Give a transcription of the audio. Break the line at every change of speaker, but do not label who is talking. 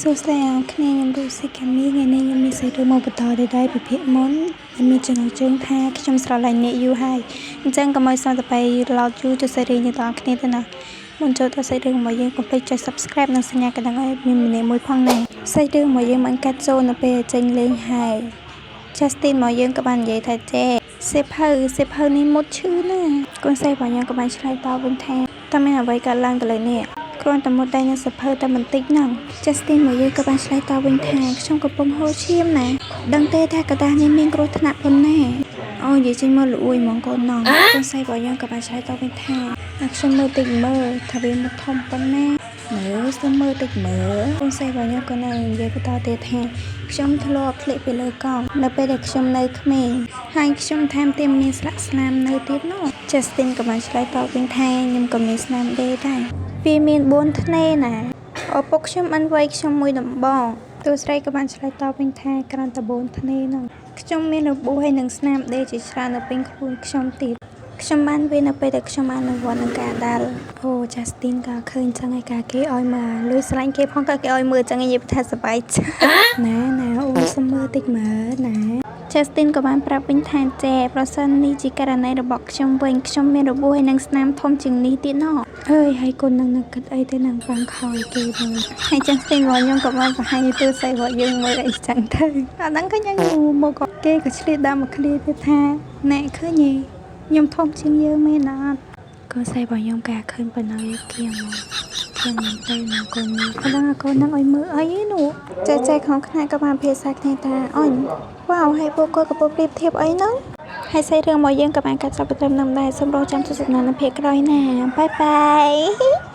សួស្តីអ្នកខ្ញុំรู้สึกកាមីថ្ងៃនេះខ្ញុំមានសេចក្ដីមកបន្តដែរពីភាគមុនមានចំណងជើងថាខ្ញុំស្រឡាញ់អ្នកយូរហើយអញ្ចឹងក៏មកសូមទៅឡោតយូរទៅសេរីអ្នកទាំងអស់គ្នាទៅណាមុនចូលទៅសេចក្ដីរបស់យើងកុំភ្លេចចុច Subscribe និងសញ្ញាកណ្ដឹងឲ្យមានម្នាក់មួយផងណាសេចក្ដីរបស់យើងមិនកាត់ចូលនៅពេលចេញលេងហើយ Justin មកយើងក៏បាននិយាយថាចេសេភៅនេះមុតឈឺណាកូនស្រីរបស់យើងក៏បានឆ្លើយតបវិញថាតើមានអ្វីកើតឡើងទៅលើនេះគ្រាន់តែមុតដៃនឹងសភៅតែបន្តិចហ្នឹង Justin មកយើងក៏បានឆ្លើយតបវិញថាខ្ញុំកំពុងហូរឈាមណាដឹងទេថាកតាសនេះមានគ្រោះថ្នាក់ប៉ុណ្ណាអូនិយាយចេញមកលួយហ្មងកូនណងកូនស្រីរបស់យើងក៏បានឆ្លើយតបវិញថាខ្ញុំមើលតិចមើលថាវាមុតធំប៉ុណ្ណាមើលសូមមើលតិចមើលកូនស្រីរបស់យើងក៏នៅនិយាយបន្តទៀតថាខ្ញុំធ្លាប់ធ្លាក់ពីលើកង់នៅពេលដែលខ្ញុំនៅក្មេងហើយខ្ញុំថែមទាំងមានស្លាកស្នាមនៅទៀតនោះ Justin ក៏បានឆ្លើយតបវិញថាខ្ញុំក៏មានស្នាមដេរដែរវាមាន4ធ្នេរណាឪពុកខ្ញុំបានវាយខ្ញុំមួយដំបងទូស្រីក៏បានឆ្លើយតបវិញថាគ្រាន់តែ4ធ្នេរហ្នឹងខ្ញុំមានរបួសហើយនឹងស្នាមដេរជាច្រើននៅពេញខ្លួនខ្ញុំទៀតខ្ញុំបានវានៅពេលដែលខ្ញុំបាននៅវត្តនឹងការដាល់អូ Justin ក៏ឃើញចឹងឯកាគេឲ្យមកលុយស្រឡាញ់គេផងក៏គេឲ្យមើលចឹងឯងនិយាយថាសប្បាយចិត្តណាអូសុំមើលតិចមើលណា Justin ក៏បានប្រាប់វិញថាចេប្រសិននេះជាករណីរបស់ខ្ញុំវិញខ្ញុំមានរបួសហើយនឹងស្នាមធំជាងនេះទៀតណោះអើយហើយកូននឹងគិតអីទៅនឹងបាំងខោគេទៅហើយ Justin របស់ខ្ញុំក៏បានបង្ហាញទៅស្អីរបស់យើងមើលអីចឹងទៅអាហ្នឹងឃើញយ៉ាងមកក៏គេក៏ឆ្លៀតដើមមកឃ្លាទៀតថាណែឃើញទេខ្ញុំធំជាងយើងមែនអត់កូនស្រីរបស់ខ្ញុំក៏ឃើញប៉ុណ្ណឹងគៀងមែនទេណាកូននេះគាត់ថាកូននឹងឲ្យមើលអីនោះចែក្នុងខ្នែក៏បានភាសាគ្នាថាអញវ៉ាវហើយពួកគាត់ក៏ប្រៀបធៀបអីហ្នឹងហើយសាច់រឿងរបស់យើងក៏បានកាត់ចប់ទៅត្រឹមនឹងដែរសូមរងចាំទស្សនានៅភាគក្រោយណាបាយ